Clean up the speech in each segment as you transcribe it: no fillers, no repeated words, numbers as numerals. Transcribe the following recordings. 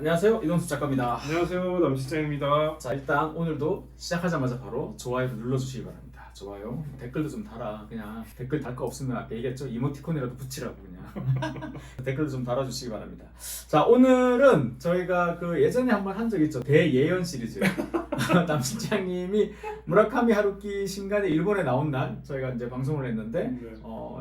안녕하세요, 이동수 작가입니다. 안녕하세요, 남실장입니다. 자, 일단 오늘도 시작하자마자 바로 좋아요를 눌러주시기 바랍니다. 좋아요, 댓글도 좀 달아. 그냥 댓글 달 거 없으면 아까 얘기했죠, 이모티콘이라도 붙이라고 그냥. 댓글도 좀 달아주시기 바랍니다. 자, 오늘은 저희가 그 예전에 한번 한 적 있죠, 대예언 시리즈. 남실장님이 무라카미 하루키 신간이 일본에 나온 날 저희가 이제 방송을 했는데 네.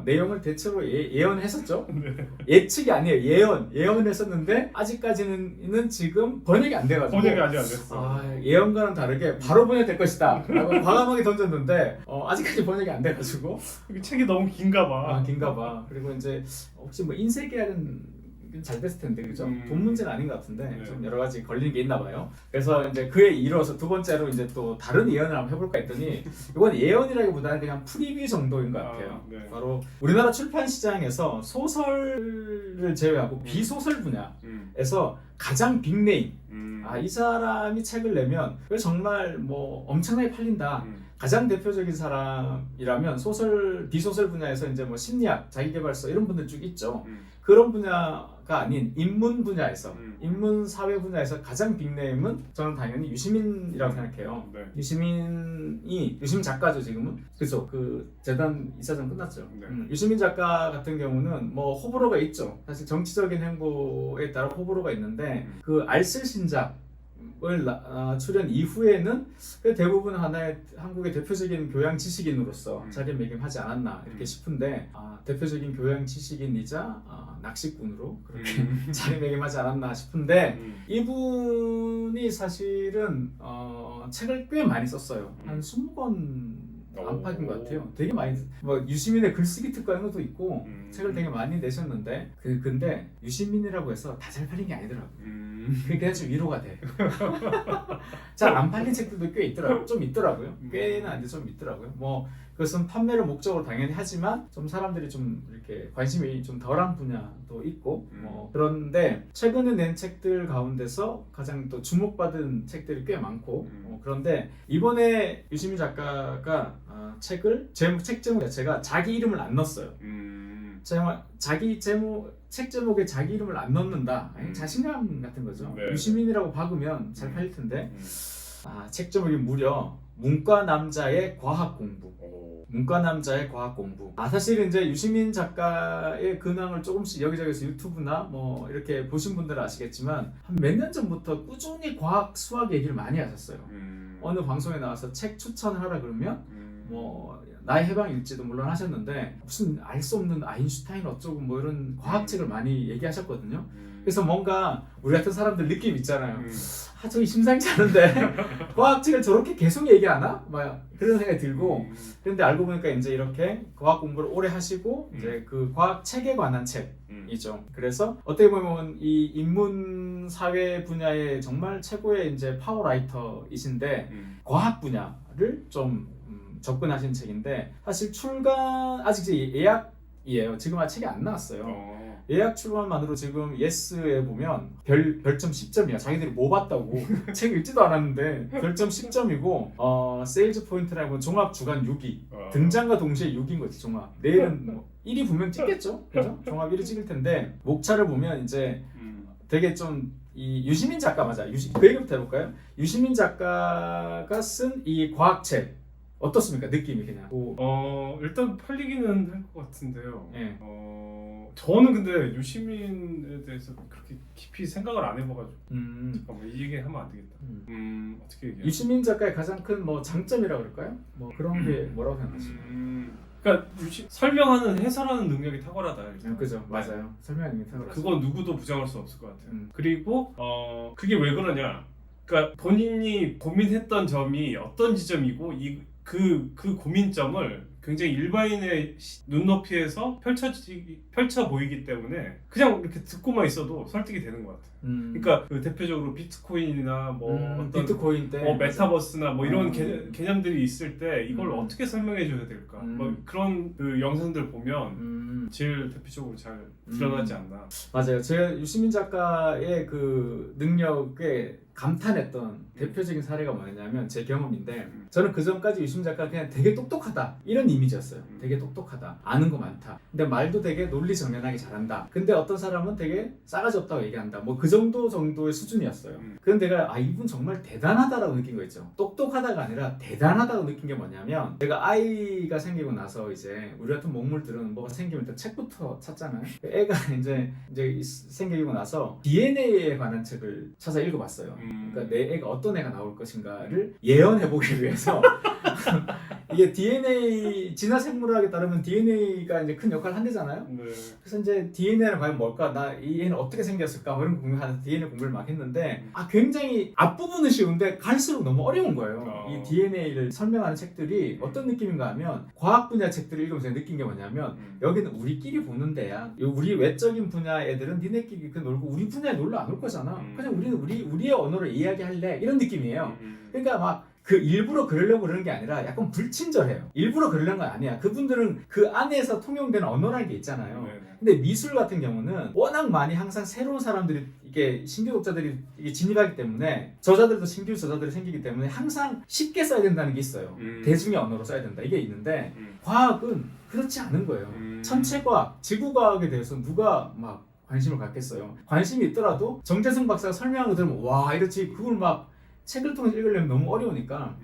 내용을 대체로 예언했었죠. 네. 예측이 아니에요, 예언을 했었는데 아직까지는 지금 번역이 안 돼가지고 번역이 아직 안 됐어. 예언과는 다르게 바로 번역될 것이다 라고 과감하게 던졌는데 아직까지 번역이 안 돼가지고 이 책이 너무 긴가 봐. 긴가 봐. 그리고 이제 혹시 뭐 인쇄 계약은 잘 됐을 텐데, 그죠? 돈 문제는 아닌 것 같은데 네. 좀 여러 가지 걸리는 게 있나 봐요. 그래서 이제 그에 이어서 두 번째로 이제 또 다른 예언을 한번 해볼까 했더니 이건 예언이라기보다는 그냥 프리뷰 정도인 것 같아요. 네. 바로 우리나라 출판 시장에서 소설을 제외하고 비소설 분야에서 가장 빅네임, 이 사람이 책을 내면 정말 뭐 엄청나게 팔린다. 가장 대표적인 사람이라면 비소설 분야에서 이제 뭐 심리학, 자기계발서 이런 분들 쭉 있죠. 그런 분야가 아닌 인문 분야에서, 인문 사회 분야에서 가장 빅네임은 저는 당연히 유시민이라고 생각해요. 네. 유시민 작가죠, 지금은. 그죠? 그 재단 이사장 끝났죠. 네. 유시민 작가 같은 경우는 뭐 호불호가 있죠. 사실 정치적인 행보에 따라 호불호가 있는데 그 알쓸 신작 출연 이후에는 대부분 하나의 한국의 대표적인 교양 지식인으로서 자리매김하지 않았나 이렇게 싶은데 대표적인 교양 지식인이자 낚시꾼으로 그렇게 자리매김하지 않았나 싶은데 이분이 사실은 책을 꽤 많이 썼어요. 한 20권 안팎인 것 같아요. 되게 많이 뭐 유시민의 글쓰기 특강 이런 것도 있고 책을 되게 많이 내셨는데 근데 유시민이라고 해서 다 잘 팔린 게 아니더라고요. 그게 좀 위로가 돼. 잘 안 팔린 책들도 꽤 있더라고요. 꽤는 아닌데 좀 있더라고요. 뭐 그것은 판매를 목적으로 당연히 하지만 좀 사람들이 좀 이렇게 관심이 좀 덜한 분야도 있고 그런데 최근에 낸 책들 가운데서 가장 또 주목받은 책들이 꽤 많고 그런데 이번에 유시민 작가가 책 제목 자체가 자기 이름을 안 넣었어요. 책 제목에 자기 이름을 안 넣는다. 자신감 같은 거죠. 네. 유시민이라고 박으면 잘 팔릴 텐데 책 제목이 무려 문과 남자의 과학 공부. 문과 남자의 과학 공부. 사실 이제 유시민 작가의 근황을 조금씩 여기저기서 유튜브나 뭐 이렇게 보신 분들은 아시겠지만 한 몇 년 전부터 꾸준히 과학 수학 얘기를 많이 하셨어요. 어느 방송에 나와서 책 추천을 하라 그러면 뭐 나의 해방일지도 물론 하셨는데 무슨 알 수 없는 아인슈타인 어쩌고 뭐 이런 과학책을 많이 얘기하셨거든요. 그래서 뭔가 우리 같은 사람들 느낌 있잖아요. 저기 심상치 않은데 과학책을 저렇게 계속 얘기하나? 막 그런 생각이 들고 그런데 알고 보니까 이제 이렇게 과학 공부를 오래 하시고 이제 그 과학책에 관한 책이죠. 그래서 어떻게 보면 이 인문 사회 분야의 정말 최고의 이제 파워라이터이신데 과학 분야를 좀 접근하신 책인데 사실 출간 아직 예약이에요. 지금 아직 책이 안 나왔어요. 예약 출간만으로 지금 예스에 보면 별점 10점이야. 자기들이 뭐 봤다고 책 읽지도 않았는데 별점 10점이고 세일즈 포인트라고 종합 주간 6위 등장과 동시에 6위인 거지. 종합 내일은 뭐 1위 분명 찍겠죠. 그죠? 종합 1위 찍을 텐데 목차를 보면 이제 되게 좀 이 유시민 작가 맞아. 그 얘기부터 해볼까요? 유시민 작가가 쓴 이 과학책 어떻습니까? 느낌이 그냥. 일단 팔리기는 할 것 같은데요. 네. 저는 근데 유시민에 대해서 그렇게 깊이 생각을 안 해봐가지고 잠깐만 이 얘기 하면 안 되겠다. 어떻게 얘기해? 유시민 작가의 가장 큰 뭐 장점이라고 그럴까요? 뭐 그런 게 뭐라고 생각하시나요? 그러니까 설명하는 해설하는 능력이 탁월하다. 그죠, 맞아요. 설명하는 게 탁월하죠. 그건 누구도 부정할 수 없을 것 같아요. 그리고 그게 왜 그러냐? 그러니까 본인이 고민했던 점이 어떤 지점이고 그 고민점을 굉장히 일반인의 눈높이에서 펼쳐 보이기 때문에 그냥 이렇게 듣고만 있어도 설득이 되는 것 같아요. 그러니까 그 대표적으로 비트코인이나 뭐 어떤 비트코인 때 메타버스나 뭐 이런 개념들이 있을 때 이걸 어떻게 설명해 줘야 될까? 뭐 그런 그 영상들 보면 제일 대표적으로 잘 드러나지 않나. 맞아요. 제가 유시민 작가의 그 능력에 감탄했던 대표적인 사례가 뭐냐면 제 경험인데 저는 그 전까지 유시민 작가가 그냥 되게 똑똑하다 이런 이미지였어요. 되게 똑똑하다, 아는 거 많다, 근데 말도 되게 논리정연하게 잘한다. 근데 어떤 사람은 되게 싸가지 없다고 얘기한다. 뭐 그 정도의 수준이었어요. 그런데 내가 이분 정말 대단하다라고 느낀 거 있죠. 똑똑하다가 아니라 대단하다고 느낀 게 뭐냐면, 내가 아이가 생기고 나서 이제 우리 같은 먹물들은 뭐가 생기면 일단 책부터 찾잖아요. 애가 이제 생기고 나서 DNA에 관한 책을 찾아 읽어봤어요. 그러니까 내 애가 어떤 애가 나올 것인가를 예언해보기 위해서 이게 DNA 진화 생물학에 따르면 DNA가 이제 큰 역할을 한대잖아요. 네. 그래서 이제 DNA는 과연 뭘까? 나 이 애는 어떻게 생겼을까? 뭐 이런 궁금해서 DNA 공부를 막 했는데 굉장히 앞부분은 쉬운데 갈수록 너무 어려운 거예요. 이 DNA를 설명하는 책들이 어떤 느낌인가 하면, 과학 분야 책들을 읽으면서 느낀 게 뭐냐면 여기는 우리끼리 보는 데야. 우리 외적인 분야 애들은 니네끼리 그 놀고 우리 분야에 놀러 안 올 거잖아. 그냥 우리는 우리의 언어로 이야기할래. 이런 느낌이에요. 그러니까 막 일부러 그러려고 그러는 게 아니라 약간 불친절해요. 일부러 그러려는 건 아니야. 그분들은 그 안에서 통용되는 언어라는 게 있잖아요. 근데 미술 같은 경우는 워낙 많이 항상 새로운 사람들이, 이게 신규 독자들이 이게 진입하기 때문에, 저자들도 신규 저자들이 생기기 때문에 항상 쉽게 써야 된다는 게 있어요. 대중의 언어로 써야 된다. 이게 있는데 과학은 그렇지 않은 거예요. 천체과학, 지구과학에 대해서 누가 막 관심을 갖겠어요. 관심이 있더라도 정재승 박사가 설명한 거 들으면 와 이렇지, 그걸 막 책을 통해서 읽으려면 너무 어려우니까.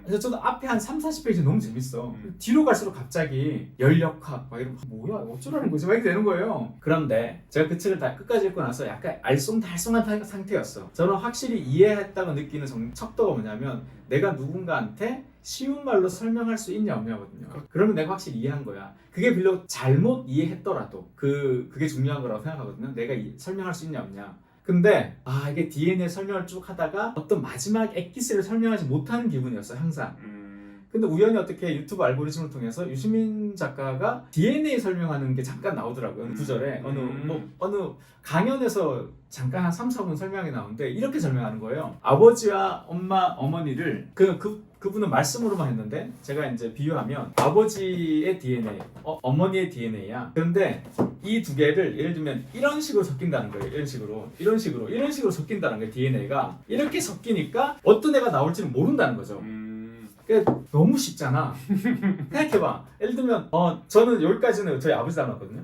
그래서 저도 앞에 한 30-40페이지 너무 재밌어. 뒤로 갈수록 갑자기 연력학 막 이러면 뭐야 어쩌라는 거지 막 이렇게 되는 거예요. 그런데 제가 그 책을 다 끝까지 읽고 나서 약간 알쏭달쏭한 상태였어. 저는 확실히 이해했다고 느끼는 척도가 뭐냐면, 내가 누군가한테 쉬운 말로 설명할 수 있냐 없냐거든요. 그러면 내가 확실히 이해한 거야. 그게 비록 잘못 이해했더라도 그게 중요한 거라고 생각하거든요. 내가 설명할 수 있냐 없냐. 근데 이게 DNA 설명을 쭉 하다가 어떤 마지막 엑기스를 설명하지 못하는 기분이었어 항상. 근데 우연히 어떻게 유튜브 알고리즘을 통해서 유시민 작가가 DNA 설명하는 게 잠깐 나오더라고요. 어느 구절에 어느 강연에서 잠깐 한 3-4분 설명이 나오는데 이렇게 설명하는 거예요. 아버지와 어머니를 그분은 말씀으로만 했는데, 제가 이제 비유하면 아버지의 DNA, 어머니의 DNA야. 그런데 이 두 개를 예를 들면 이런 식으로 섞인다는 거예요. 이런 식으로 섞인다는 거예요. DNA가 이렇게 섞이니까 어떤 애가 나올지는 모른다는 거죠. 그러니까 너무 쉽잖아. 생각해봐. 예를 들면 저는 여기까지는 저희 아버지 닮았거든요.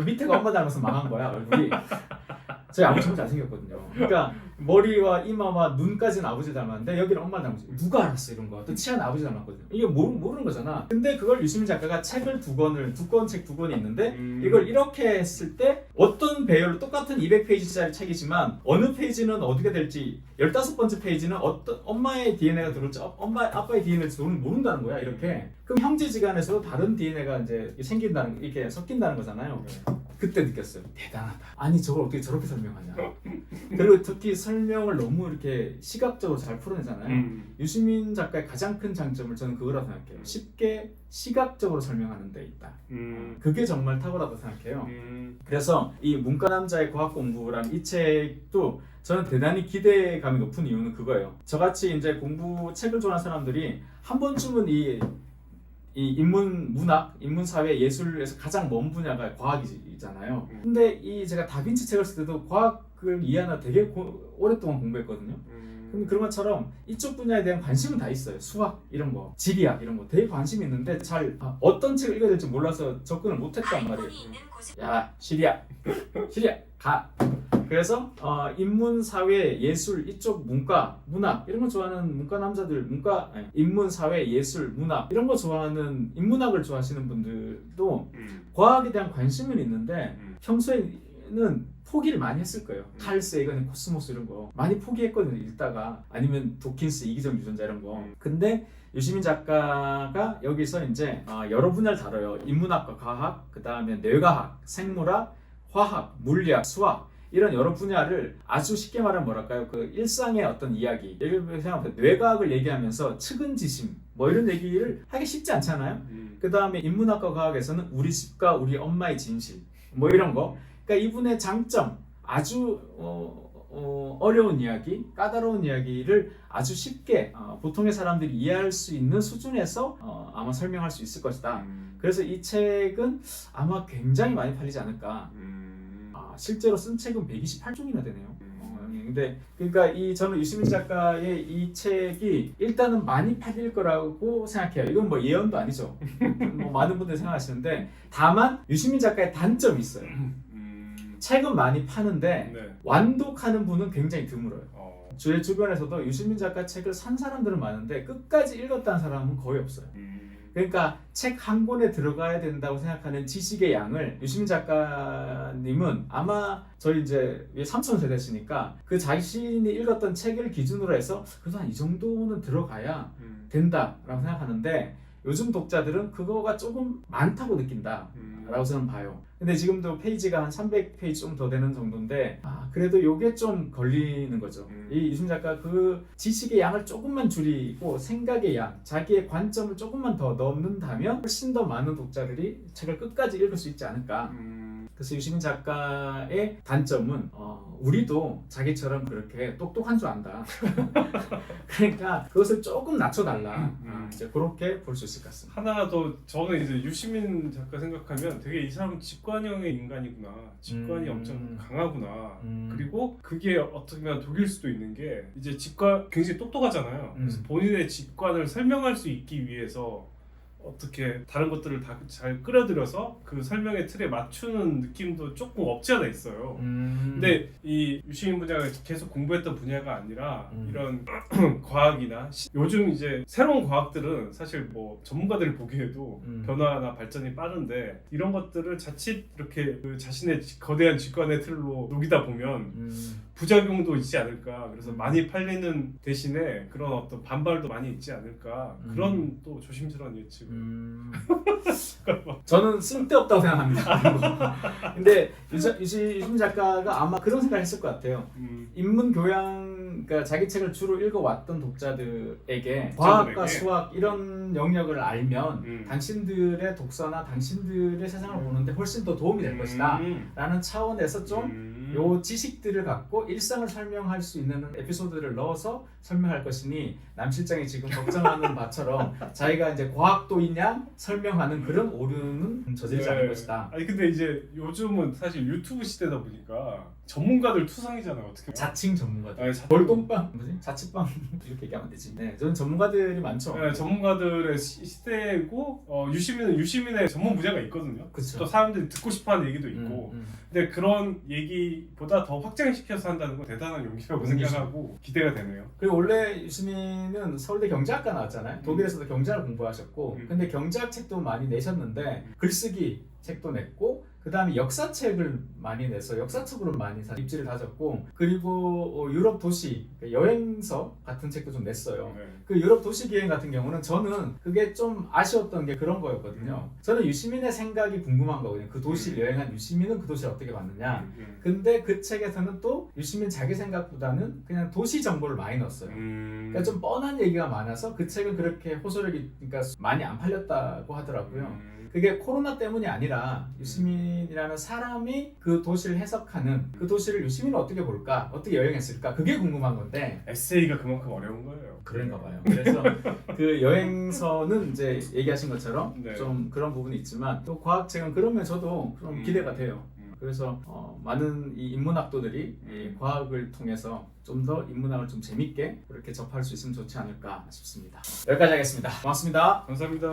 밑에가 엄마 닮아서 망한 거야 얼굴이. 저희 아버지 정말 잘생겼거든요. 그러니까 머리와 이마와 눈까지는 아버지 닮았는데 여기는 엄마 닮았어요. 누가 알았어 이런 거. 또 치아는 아버지 닮았거든요. 이게 모르는 거잖아. 근데 그걸 유시민 작가가 책을 두꺼운 책 2권이 있는데 이걸 이렇게 했을 때 어떤 배열로, 똑같은 200페이지짜리 책이지만 어느 페이지는 어떻게 될지, 15번째 페이지는 어떤 엄마의 DNA가 들어올지 아빠의 DNA가 들어올지 모른다는 거야. 이렇게. 그럼 형제지간에서도 다른 DNA가 이제 이렇게 섞인다는 거잖아요. 그때 느꼈어요. 대단하다. 아니 저걸 어떻게 저렇게 설명하냐. 그리고 특히 설명을 너무 이렇게 시각적으로 잘 풀어내잖아요. 유시민 작가의 가장 큰 장점을 저는 그거라고 생각해요. 쉽게 시각적으로 설명하는 데 있다. 그게 정말 탁월하다고 생각해요. 그래서 이 문과 남자의 과학 공부라는 이 책도 저는 대단히 기대감이 높은 이유는 그거예요. 저같이 이제 책을 좋아하는 사람들이 한 번쯤은 이 인문문학, 인문사회, 예술에서 가장 먼 분야가 과학이잖아요. 근데 제가 다빈치 책을 쓸 때도 과학을 이해하나 되게 오랫동안 공부했거든요. 근데 그런 것처럼 이쪽 분야에 대한 관심은 다 있어요. 수학 이런 거, 지리학 이런 거 되게 관심이 있는데 잘 어떤 책을 읽어야 될지 몰라서 접근을 못했단 말이에요. 야, 시리아 가. 그래서 인문, 사회, 예술 이쪽 문과, 문학 이런 거 좋아하는 문과 남자들, 인문, 사회, 예술, 문학 이런 거 좋아하는, 인문학을 좋아하시는 분들도 과학에 대한 관심은 있는데 평소에는 포기를 많이 했을 거예요. 칼 세이건, 코스모스 이런 거 많이 포기했거든요. 읽다가. 아니면 도킨스, 이기적 유전자 이런 거. 근데 유시민 작가가 여기서 이제 여러 분야를 다뤄요. 인문학과 과학, 그 다음에 뇌과학, 생물학, 화학, 물리학, 수학 이런 여러 분야를 아주 쉽게 말하면 뭐랄까요? 그 일상의 어떤 이야기, 예를 들어 생각해보세요. 뇌과학을 얘기하면서 측은지심 뭐 이런 얘기를 하기 쉽지 않잖아요. 그 다음에 인문학과 과학에서는 우리 집과 우리 엄마의 진실 뭐 이런 거. 그러니까 이분의 장점, 아주 어려운 이야기, 까다로운 이야기를 아주 쉽게 보통의 사람들이 이해할 수 있는 수준에서 아마 설명할 수 있을 것이다. 그래서 이 책은 아마 굉장히 많이 팔리지 않을까. 실제로 쓴 책은 128종이나 되네요. 근데 그러니까 저는 유시민 작가의 이 책이 일단은 많이 팔릴 거라고 생각해요. 이건 뭐 예언도 아니죠. 뭐 많은 분들이 생각하시는데 다만 유시민 작가의 단점이 있어요. 책은 많이 파는데 네. 완독하는 분은 굉장히 드물어요. 제 주변에서도 유시민 작가 책을 산 사람들은 많은데 끝까지 읽었다는 사람은 거의 없어요. 그러니까 책 한 권에 들어가야 된다고 생각하는 지식의 양을 유시민 작가님은 아마 저희 이제 삼촌 세대시니까 그 자신이 읽었던 책을 기준으로 해서 그래도 한 이 정도는 들어가야 된다라고 생각하는데 요즘 독자들은 그거가 조금 많다고 느낀다라고 저는 봐요. 근데 지금도 페이지가 한 300페이지 좀 더 되는 정도인데 그래도 요게 좀 걸리는 거죠. 이 유시민 작가 그 지식의 양을 조금만 줄이고 생각의 양, 자기의 관점을 조금만 더 넣는다면 훨씬 더 많은 독자들이 책을 끝까지 읽을 수 있지 않을까. 그래서 유시민 작가의 단점은 우리도 자기처럼 그렇게 똑똑한 줄 안다. 그러니까 그것을 조금 낮춰달라. 이제 그렇게 볼 수 있을 것 같습니다. 하나 더 저는 이제 유시민 작가 생각하면 되게 이 사람은 직관형의 인간이구나. 직관이 엄청 강하구나. 그리고 그게 어떻게 보면 독일 수도 있는 게 이제 직관 굉장히 똑똑하잖아요. 그래서 본인의 직관을 설명할 수 있기 위해서 어떻게 다른 것들을 다 잘 끌어들여서 그 설명의 틀에 맞추는 느낌도 조금 없지 않아 있어요. 근데 이 유시민 분야가 계속 공부했던 분야가 아니라 이런 과학이나 요즘 이제 새로운 과학들은 사실 뭐 전문가들이 보기에도 변화나 발전이 빠른데 이런 것들을 자칫 이렇게 그 자신의 거대한 직관의 틀로 녹이다 보면 부작용도 있지 않을까. 그래서 많이 팔리는 대신에 그런 어떤 반발도 많이 있지 않을까. 그런 또 조심스러운 예측을. 저는 쓸데없다고 생각합니다. 근데 유시민 작가가 아마 그런 생각을 했을 것 같아요. 인문 교양, 그러니까 자기 책을 주로 읽어왔던 독자들에게 과학과 수학 이런 영역을 알면 당신들의 독서나 당신들의 세상을 보는데 훨씬 더 도움이 될 것이다 라는 차원에서 좀 요 지식들을 갖고 일상을 설명할 수 있는 에피소드를 넣어서 설명할 것이니 남 실장이 지금 걱정하는 바처럼 자기가 이제 과학도이냐 설명하는 그런 오류는 저지르지 않을 것이다. 아니 근데 이제 요즘은 사실 유튜브 시대다 보니까 전문가들 투성이잖아요. 어떻게 보면. 자칭 전문가들. 아니, 돌돔빵 뭐지? 자취빵 이렇게 얘기하면 되지. 네, 저는 전문가들이 많죠. 네, 전문가들의 시대고 유시민은 유시민의 전문 분야가 있거든요. 그쵸. 또 사람들이 듣고 싶어하는 얘기도 있고. 근데 그런 얘기보다 더 확장시켜서 한다는 건 대단한 용기라고 생각하고 기대가 되네요. 그리고 원래 유시민은 서울대 경제학과 나왔잖아요. 독일에서도 경제학을 공부하셨고 근데 경제학 책도 많이 내셨는데 글쓰기 책도 냈고 그 다음에 역사책을 많이 내서 역사책으로 많이 입지를 다졌고 그리고 유럽 도시 여행서 같은 책도 좀 냈어요. 그 유럽 도시 기행 같은 경우는 저는 그게 좀 아쉬웠던 게 그런 거였거든요. 저는 유시민의 생각이 궁금한 거거든요. 그 도시를 여행한 유시민은 그 도시를 어떻게 봤느냐. 근데 그 책에서는 또 유시민 자기 생각보다는 그냥 도시 정보를 많이 넣었어요. 그러니까 좀 뻔한 얘기가 많아서 그 책은 그렇게 호소력이 그러니까 많이 안 팔렸다고 하더라고요. 그게 코로나 때문이 아니라 유시민이라는 사람이 그 도시를 해석하는 그 도시를 유시민은 어떻게 볼까? 어떻게 여행했을까? 그게 궁금한 건데 에세이가 그만큼 어려운 거예요. 그런가 봐요. 그래서 그 여행서는 이제 얘기하신 것처럼 네. 좀 그런 부분이 있지만 또 과학책은 그러면 저도 좀 기대가 돼요. 그래서 많은 이 인문학도들이 이 과학을 통해서 좀 더 인문학을 좀 재밌게 그렇게 접할 수 있으면 좋지 않을까 싶습니다. 여기까지 하겠습니다. 고맙습니다. 감사합니다.